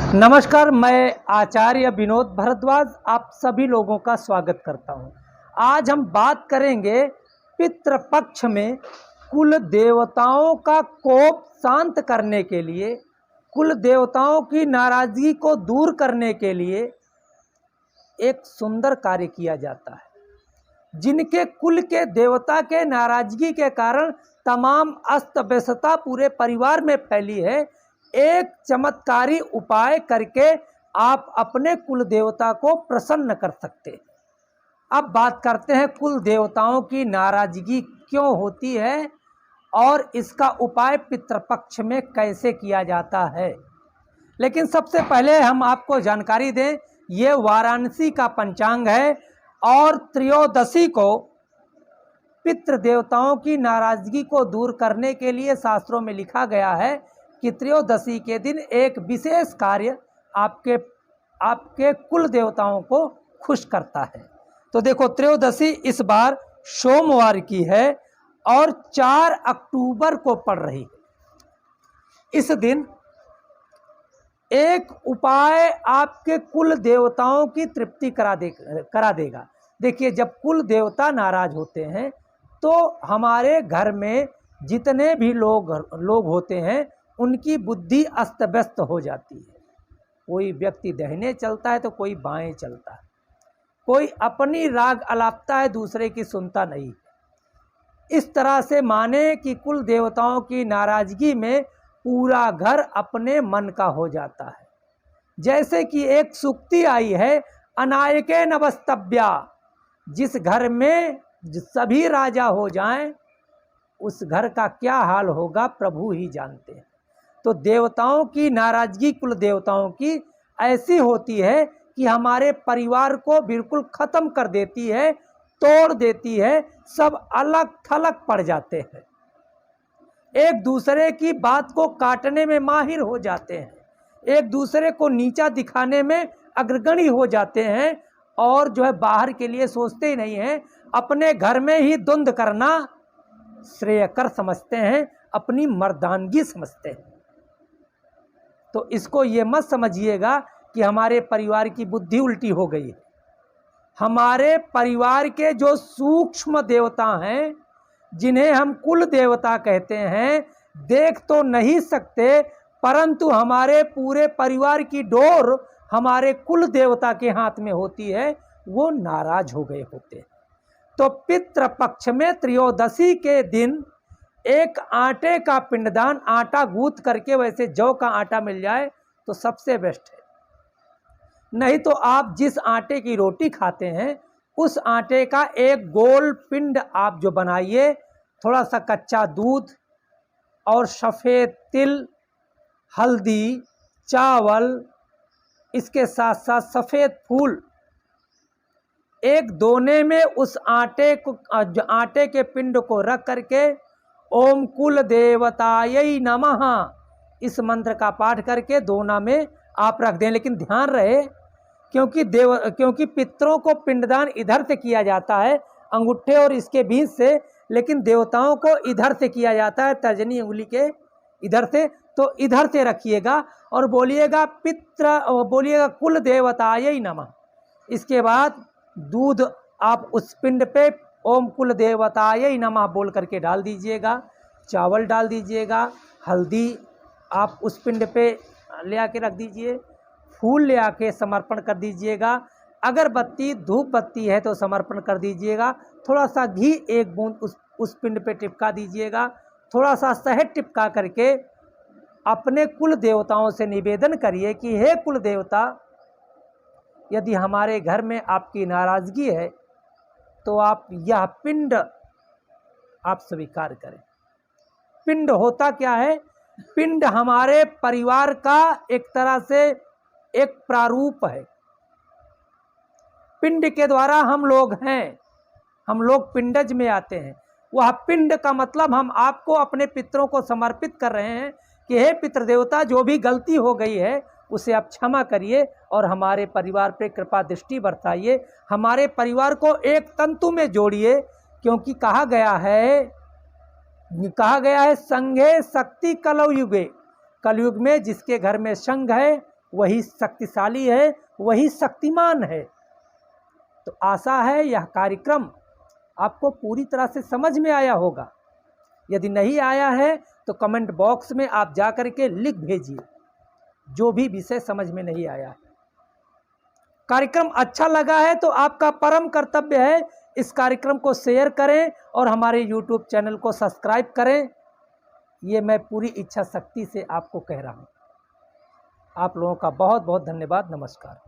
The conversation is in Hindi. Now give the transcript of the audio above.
नमस्कार, मैं आचार्य विनोद भारद्वाज आप सभी लोगों का स्वागत करता हूं। आज हम बात करेंगे पितृपक्ष में कुल देवताओं का कोप शांत करने के लिए, कुल देवताओं की नाराजगी को दूर करने के लिए एक सुंदर कार्य किया जाता है। जिनके कुल के देवता के नाराजगी के कारण तमाम अस्त व्यस्तता पूरे परिवार में फैली है, एक चमत्कारी उपाय करके आप अपने कुल देवता को प्रसन्न कर सकते हैं। अब बात करते हैं कुल देवताओं की नाराजगी क्यों होती है और इसका उपाय पितृपक्ष में कैसे किया जाता है। लेकिन सबसे पहले हम आपको जानकारी दें, ये वाराणसी का पंचांग है और त्रयोदशी को पितृ देवताओं की नाराजगी को दूर करने के लिए शास्त्रों में लिखा गया है कि त्रयोदशी के दिन एक विशेष कार्य आपके कुल देवताओं को खुश करता है। तो देखो, त्रयोदशी इस बार सोमवार की है और 4 अक्टूबर को पड़ रही है। इस दिन एक उपाय आपके कुल देवताओं की तृप्ति करा देगा। देखिए, जब कुल देवता नाराज होते हैं तो हमारे घर में जितने भी लोग होते हैं उनकी बुद्धि अस्त व्यस्त हो जाती है। कोई व्यक्ति दाहिने चलता है तो कोई बाएं चलता है, कोई अपनी राग अलापता है, दूसरे की सुनता नहीं। इस तरह से माने कि कुल देवताओं की नाराजगी में पूरा घर अपने मन का हो जाता है। जैसे कि एक सूक्ति आई है, अनायके नवस्तभ्या, जिस घर में सभी राजा हो जाएं उस घर का क्या हाल होगा प्रभु ही जानते हैं। तो देवताओं की नाराजगी कुल देवताओं की ऐसी होती है कि हमारे परिवार को बिल्कुल खत्म कर देती है, तोड़ देती है, सब अलग थलग पड़ जाते हैं, एक दूसरे की बात को काटने में माहिर हो जाते हैं, एक दूसरे को नीचा दिखाने में अग्रगणी हो जाते हैं और जो है बाहर के लिए सोचते ही नहीं हैं, अपने घर में ही द्वंद्व करना श्रेयकर समझते हैं, अपनी मर्दानगी समझते हैं। तो इसको ये मत समझिएगा कि हमारे परिवार की बुद्धि उल्टी हो गई है। हमारे परिवार के जो सूक्ष्म देवता हैं, जिन्हें हम कुल देवता कहते हैं, देख तो नहीं सकते परंतु हमारे पूरे परिवार की डोर हमारे कुल देवता के हाथ में होती है, वो नाराज हो गए होते हैं। तो पितृपक्ष में त्रयोदशी के दिन एक आटे का पिंडदान, आटा गूंथ करके, वैसे जौ का आटा मिल जाए तो सबसे बेस्ट है, नहीं तो आप जिस आटे की रोटी खाते हैं उस आटे का एक गोल पिंड आप जो बनाइए, थोड़ा सा कच्चा दूध और सफ़ेद तिल, हल्दी, चावल, इसके साथ साथ सफ़ेद फूल, एक दोने में उस आटे के पिंड को रख करके ओम कुल देवतायै नमः इस मंत्र का पाठ करके दोना में आप रख दें। लेकिन ध्यान रहे, क्योंकि पितरों को पिंडदान इधर से किया जाता है, अंगूठे और इसके बीच से, लेकिन देवताओं को इधर से किया जाता है, तर्जनी उंगली के इधर से। तो इधर से रखिएगा और बोलिएगा कुल देवतायै नमः। इसके बाद दूध आप उस पिंड पे ओम कुल देवतायै नमः बोल करके डाल दीजिएगा, चावल डाल दीजिएगा, हल्दी आप उस पिंड पे ले आके रख दीजिए, फूल ले आके समर्पण कर दीजिएगा, अगरबत्ती धूप बत्ती है तो समर्पण कर दीजिएगा, थोड़ा सा घी एक बूंद उस पिंड पे टिपका दीजिएगा, थोड़ा सा शहद टिपका करके अपने कुल देवताओं से निवेदन करिए कि हे कुल देवता, यदि हमारे घर में आपकी नाराज़गी है तो आप यह पिंड आप स्वीकार करें। पिंड होता क्या है? पिंड हमारे परिवार का एक तरह से एक प्रारूप है। पिंड के द्वारा हम लोग हैं, हम लोग पिंडज में आते हैं। वह पिंड का मतलब हम आपको अपने पितरों को समर्पित कर रहे हैं कि हे पितृदेवता, जो भी गलती हो गई है उसे आप क्षमा करिए और हमारे परिवार पे कृपा दृष्टि बरसाइए, हमारे परिवार को एक तंतु में जोड़िए। क्योंकि कहा गया है संघे शक्ति कलयुगे, कलयुग में जिसके घर में संघ है वही शक्तिशाली है, वही शक्तिमान है। तो आशा है यह कार्यक्रम आपको पूरी तरह से समझ में आया होगा। यदि नहीं आया है तो कमेंट बॉक्स में आप जा कर के लिख भेजिए जो भी विषय समझ में नहीं आया है। कार्यक्रम अच्छा लगा है तो आपका परम कर्तव्य है इस कार्यक्रम को शेयर करें और हमारे YouTube चैनल को सब्सक्राइब करें। ये मैं पूरी इच्छा शक्ति से आपको कह रहा हूँ। आप लोगों का बहुत बहुत धन्यवाद। नमस्कार।